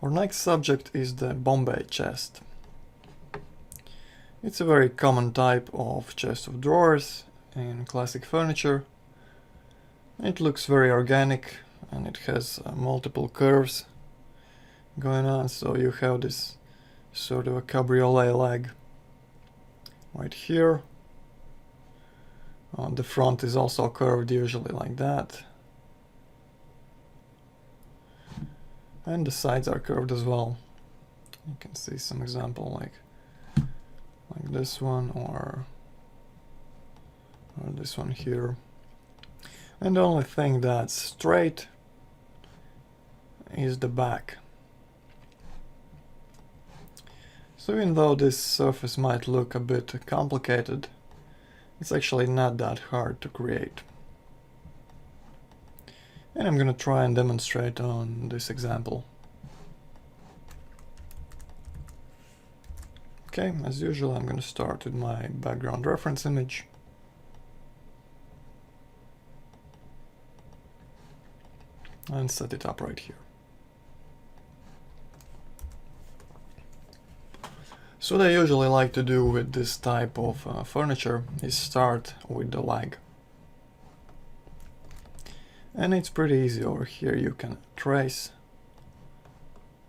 Our next subject is the bombe chest. It's a very common type of chest of drawers in classic furniture. It looks very organic and it has multiple curves going on, so you have this sort of a cabriolet leg right here. The front is also curved, usually like that. And the sides are curved as well. You can see some example like this one or this one here. And the only thing that's straight is the back. So even though this surface might look a bit complicated, it's actually not that hard to create. And I'm going to try and demonstrate on this example. Okay, as usual, I'm going to start with my background reference image. And set it up right here. So what I usually like to do with this type of furniture is start with the leg. And it's pretty easy over here. You can trace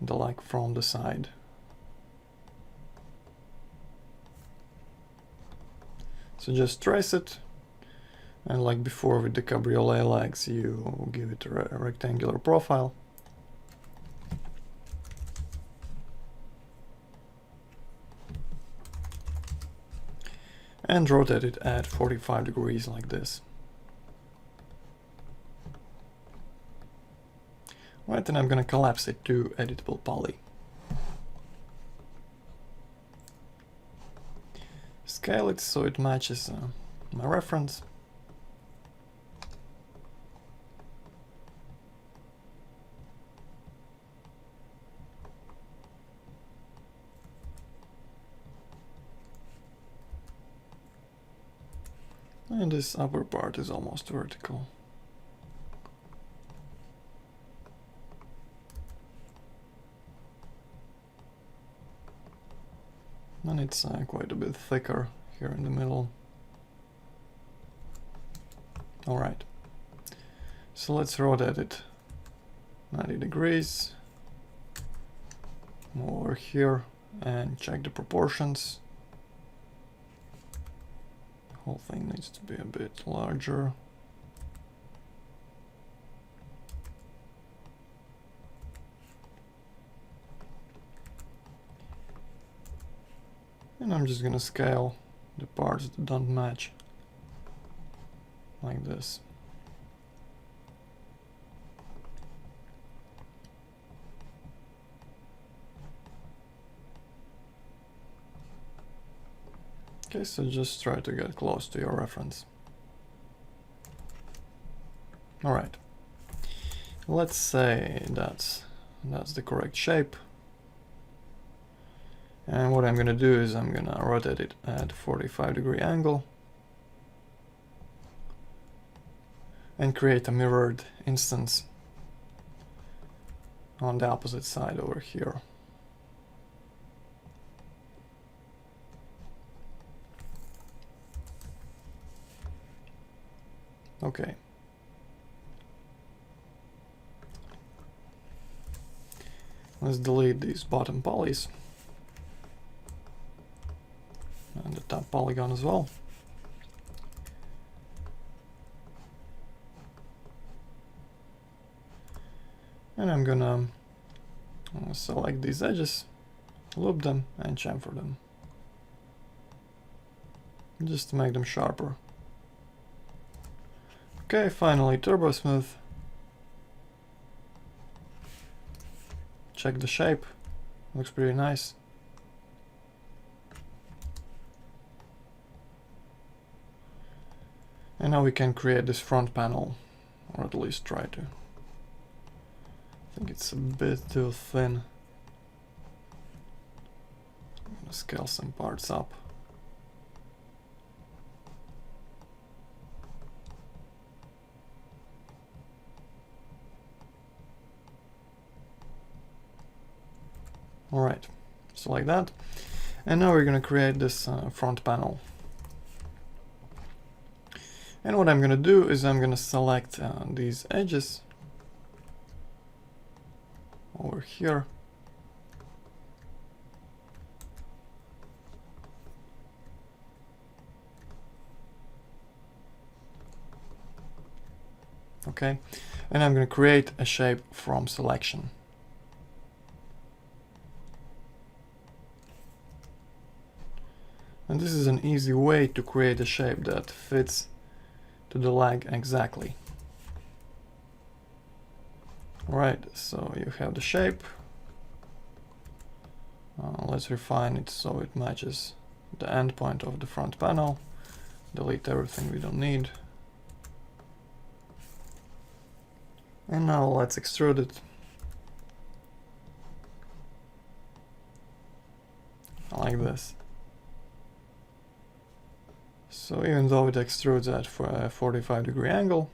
the leg from the side. So just trace it, and like before with the cabriolet legs, you give it a rectangular profile. And rotate it at 45 degrees like this. Right, and I'm going to collapse it to editable poly. Scale it so it matches my reference. And this upper part is almost vertical. And it's quite a bit thicker here in the middle. Alright, so let's rotate it 90 degrees. Move over here and check the proportions. The whole thing needs to be a bit larger. And I'm just gonna scale the parts that don't match like this. Okay, so just try to get close to your reference. Alright, let's say that's the correct shape. And what I'm going to do is I'm going to rotate it at 45-degree angle and create a mirrored instance on the opposite side over here. Okay. Let's delete these bottom polys. And the top polygon as well. And I'm gonna select these edges, loop them and chamfer them, just to make them sharper. Okay, finally turbo smooth. Check the shape, looks pretty nice. And now we can create this front panel, or at least try to. I think it's a bit too thin. I'm gonna scale some parts up. Alright, so like that. And now we're going to create this front panel. And what I'm going to do is I'm going to select these edges over here. Okay, and I'm going to create a shape from selection. And this is an easy way to create a shape that fits to the leg exactly. Alright, so you have the shape. Let's refine it so it matches the endpoint of the front panel. Delete everything we don't need. And now let's extrude it. Like this. So even though it extrudes at a 45-degree angle,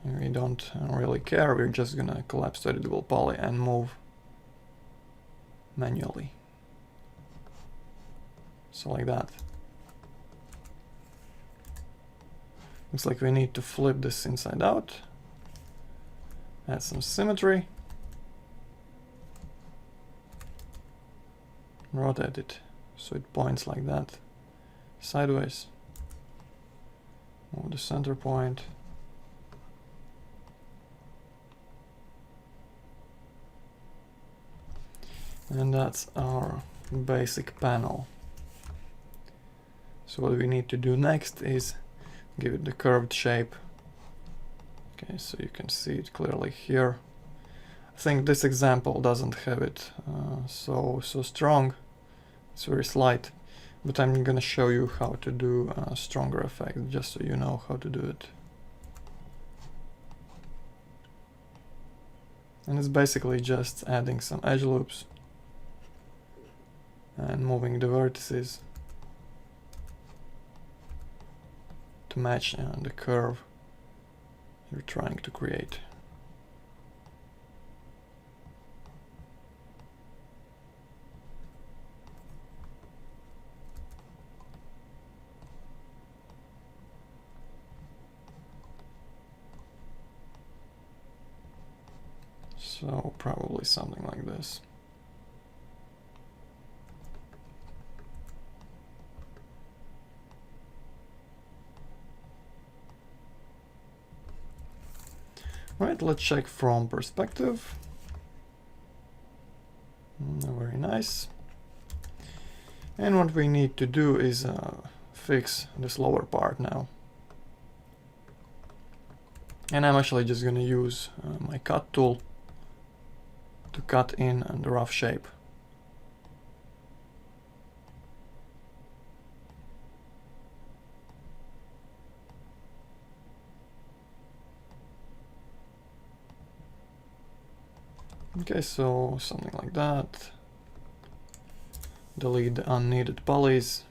we don't really care, we're just gonna collapse to editable poly and move manually. So like that. Looks like we need to flip this inside out. Add some symmetry. Rotate it so it points like that. Sideways. Move the center point. And that's our basic panel. So what we need to do next is give it the curved shape. Okay, so you can see it clearly here. I think this example doesn't have it so strong. It's very slight, but I'm gonna show you how to do a stronger effect, just so you know how to do it. And it's basically just adding some edge loops and moving the vertices to match the curve you're trying to create. So probably something like this. Right, let's check from perspective. Very nice. And what we need to do is fix this lower part now. And I'm actually just going to use my cut tool to cut in the rough shape. Okay, so something like that. Delete the unneeded polys.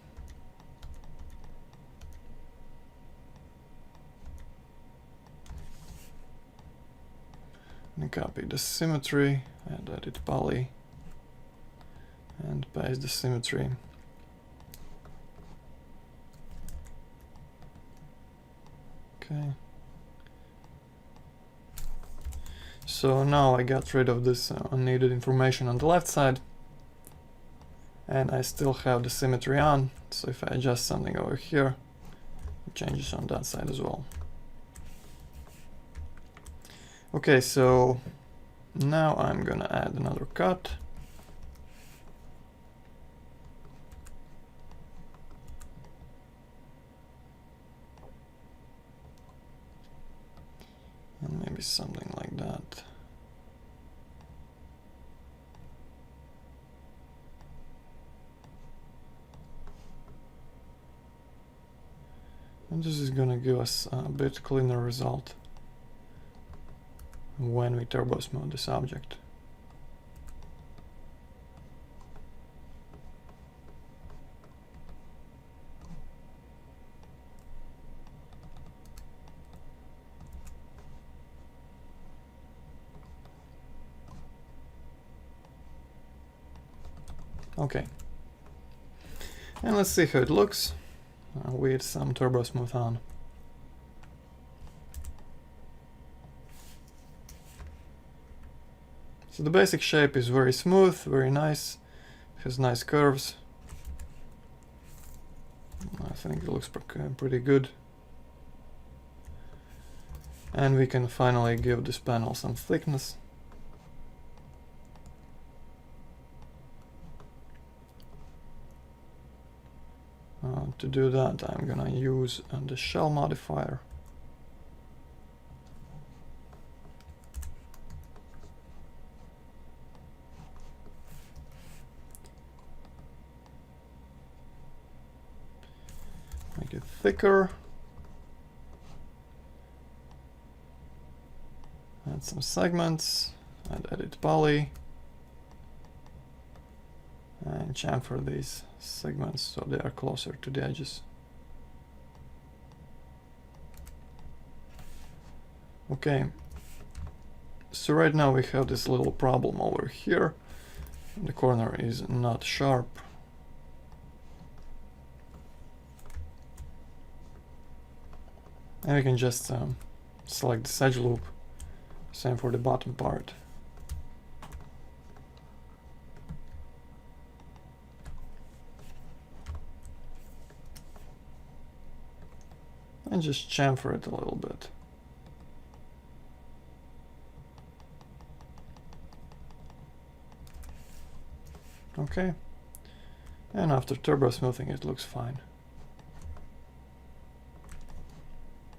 And copy the symmetry, and edit poly, and paste the symmetry. Okay. So now I got rid of this unneeded information on the left side, and I still have the symmetry on, so if I adjust something over here, it changes on that side as well. Okay, so now I'm gonna add another cut. And maybe something like that. And this is gonna give us a bit cleaner result when we turbo smooth this object. Okay. And let's see how it looks with some turbo smooth on. So the basic shape is very smooth, very nice, has nice curves. I think it looks pretty good. And we can finally give this panel some thickness. To do that, I'm gonna use the shell modifier. Make it thicker. Add some segments, add edit poly, and chamfer these segments so they are closer to the edges. Okay, so right now we have this little problem over here. The corner is not sharp. And we can just select this edge loop. Same for the bottom part. And just chamfer it a little bit. Okay. And after turbo smoothing it looks fine.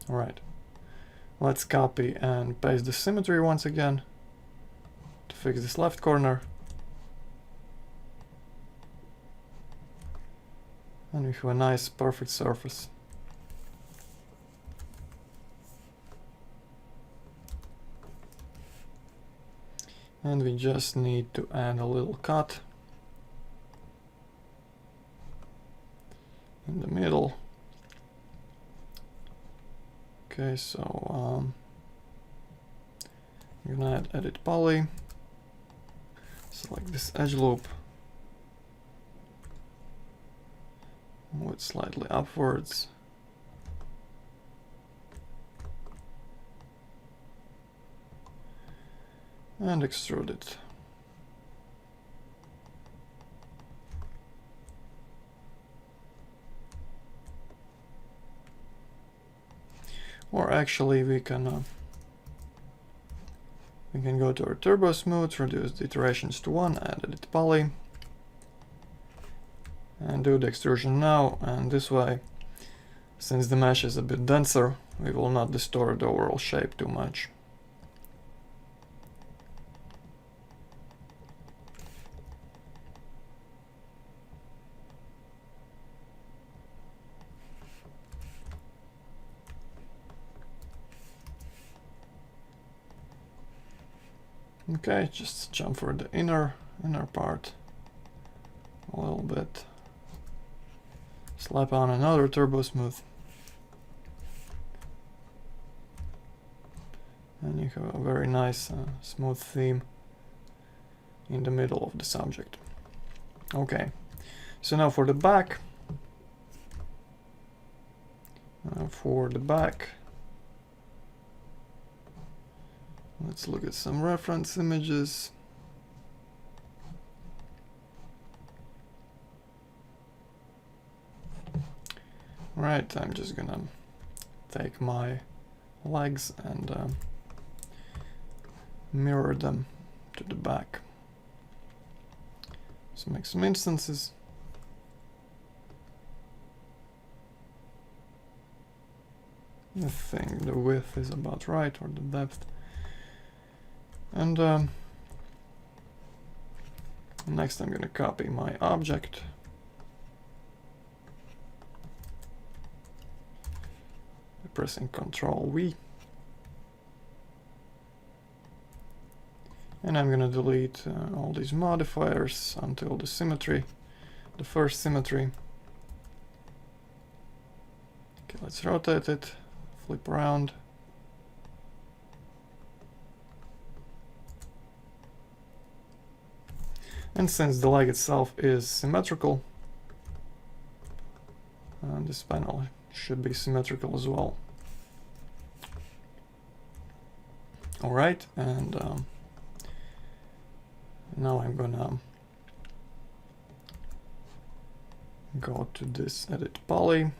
Alright. Let's copy and paste the symmetry once again to fix this left corner. And we have a nice perfect surface. And we just need to add a little cut in the middle. Okay, so I'm gonna add edit poly, select this edge loop, move it slightly upwards, and extrude it. Or actually we can go to our turbo smooth, reduce the iterations to 1, add edit poly, and do the extrusion now. And this way, since the mesh is a bit denser, we will not distort the overall shape too much. Okay, just chamfer the inner part a little bit. Slap on another turbo smooth. And you have a very nice smooth theme in the middle of the subject. Okay, so now for the back. Let's look at some reference images. Right, I'm just gonna take my legs and mirror them to the back. So make some instances. I think the width is about right, or the depth. And next I'm going to copy my object. By pressing Ctrl V. And I'm going to delete all these modifiers until the symmetry, the first symmetry. Okay, let's rotate it, flip around. And since the leg itself is symmetrical, this panel should be symmetrical as well. Alright, and now I'm gonna go to this edit poly,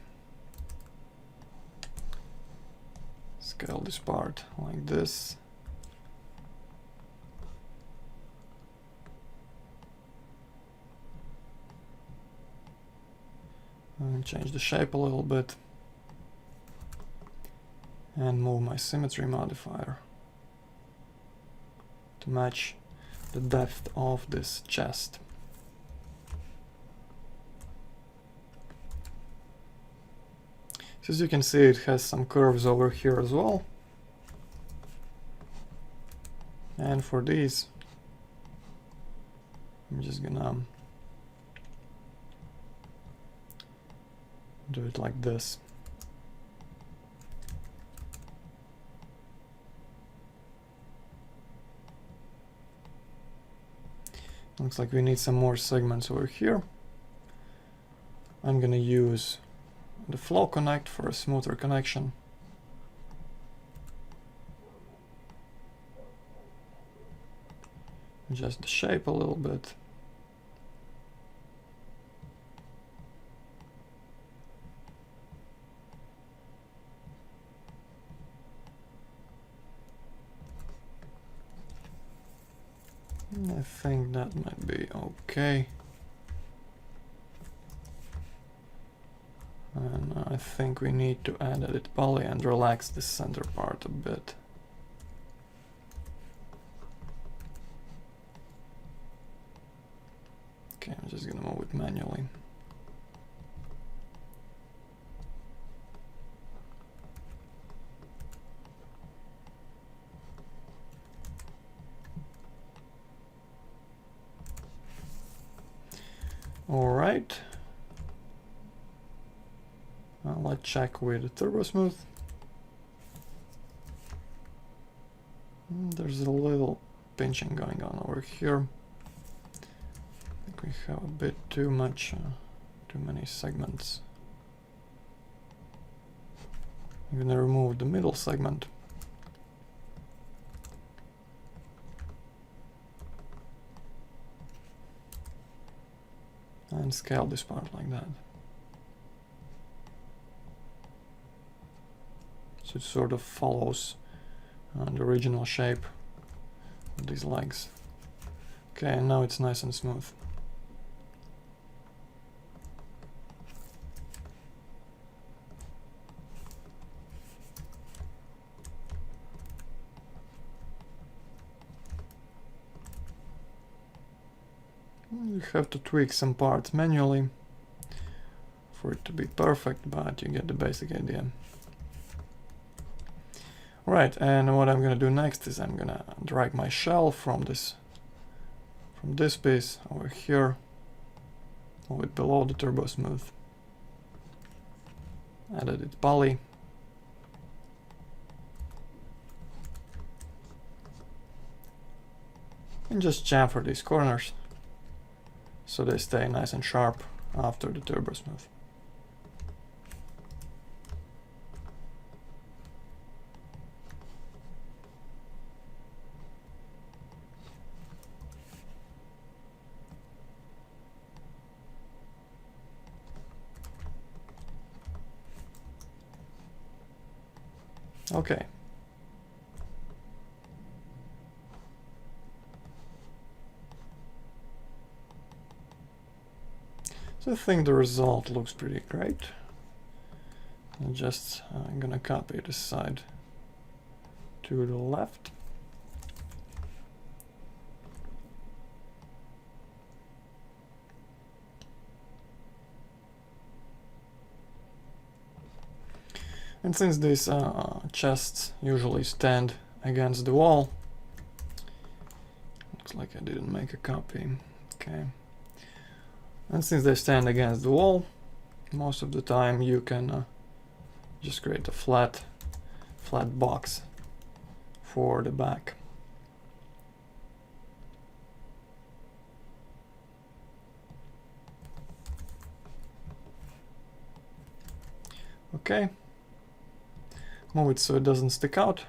scale this part like this, and change the shape a little bit, and move my symmetry modifier to match the depth of this chest. So as you can see, it has some curves over here as well. And for these, I'm just gonna do it like this. Looks like we need some more segments over here. I'm gonna use the flow connect for a smoother connection. Adjust the shape a little bit. I think that might be okay. And I think we need to add edit poly and relax the center part a bit. Okay, I'm just gonna move it manually. All right. Let's check with the turbo smooth. There's a little pinching going on over here. I think we have a bit too much, too many segments. I'm gonna remove the middle segment. And scale this part like that. So it sort of follows the original shape of these legs. Okay, and now it's nice and smooth. You have to tweak some parts manually for it to be perfect, but you get the basic idea. Right, and what I'm gonna do next is I'm gonna drag my shell from this piece over here, move it below the turbo smooth, add edit poly, and just chamfer these corners so they stay nice and sharp after the turbo smooth. Okay. So I think the result looks pretty great. I'm just gonna copy this side to the left. And since these chests usually stand against the wall, looks like I didn't make a copy. Okay. And since they stand against the wall, most of the time you can just create a flat box for the back. Okay. Move it so it doesn't stick out.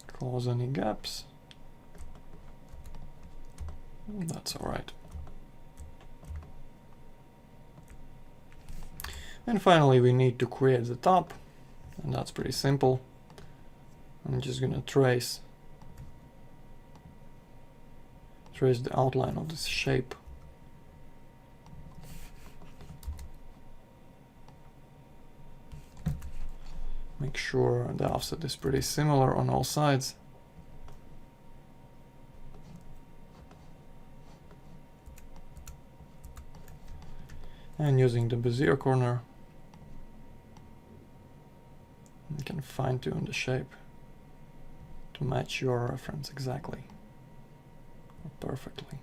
Close any gaps. That's alright. And finally we need to create the top, and that's pretty simple. I'm just gonna trace the outline of this shape. Make sure the offset is pretty similar on all sides. And using the Bezier corner, you can fine-tune the shape to match your reference exactly, or perfectly.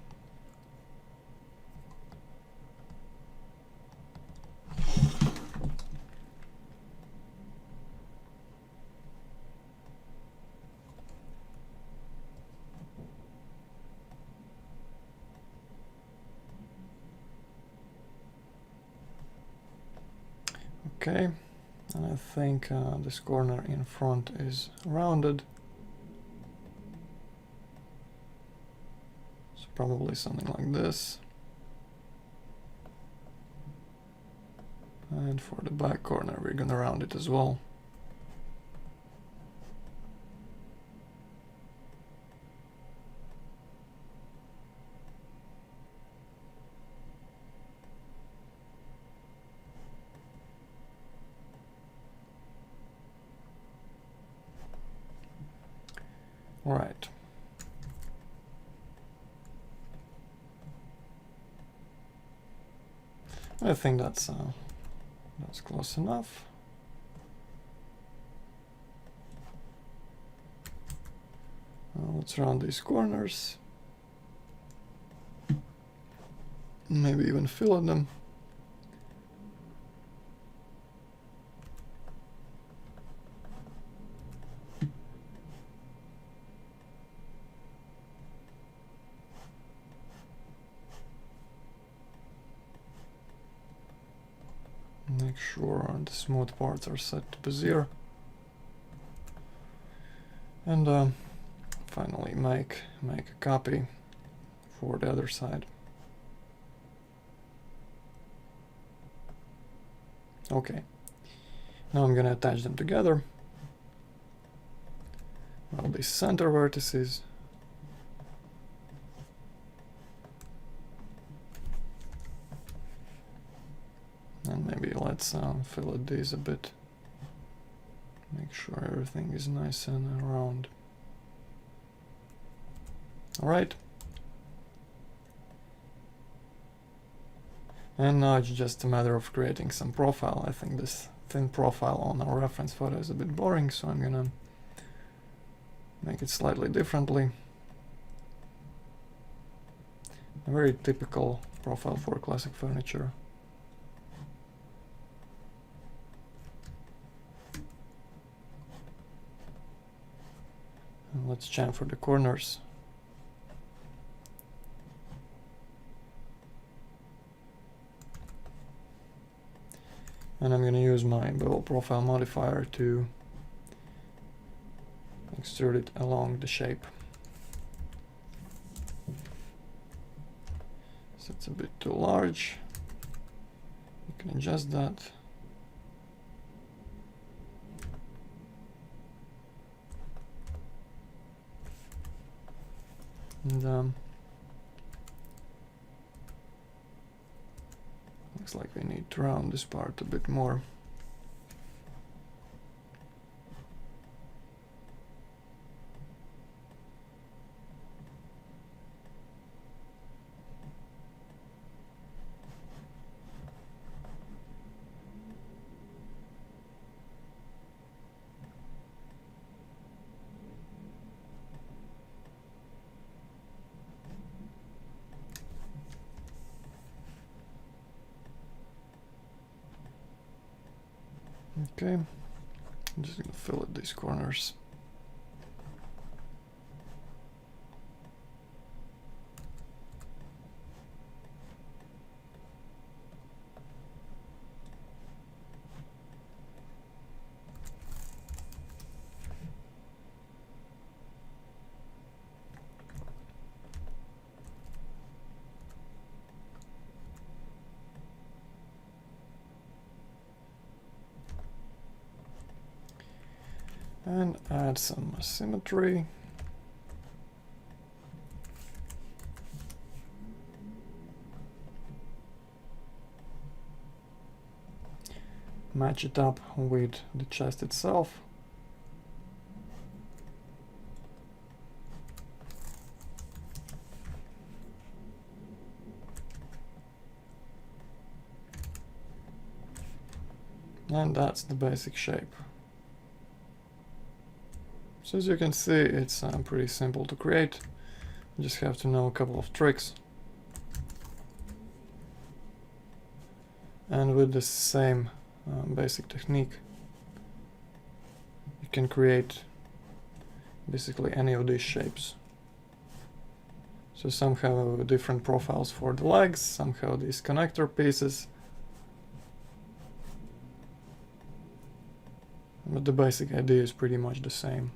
Okay, and I think this corner in front is rounded. So probably something like this. And for the back corner, we're gonna round it as well. All right. I think that's close enough. Let's round these corners. Maybe even fillet them. Make sure the smooth parts are set to Bezier. And finally make a copy for the other side. Okay, now I'm gonna attach them together. Well, these center vertices. And maybe let's fillet these a bit. Make sure everything is nice and round. Alright. And now it's just a matter of creating some profile. I think this thin profile on our reference photo is a bit boring, so I'm gonna make it slightly differently. A very typical profile for classic furniture. And let's chamfer the corners. And I'm going to use my bevel profile modifier to extrude it along the shape. So it's a bit too large. You can adjust that. And looks like we need to round this part a bit more. Okay, I'm just gonna fill in these corners. And add some symmetry. Match it up with the chest itself. And that's the basic shape. So as you can see, it's pretty simple to create. You just have to know a couple of tricks. And with the same basic technique, you can create basically any of these shapes. So some have different profiles for the legs, some have these connector pieces. But the basic idea is pretty much the same.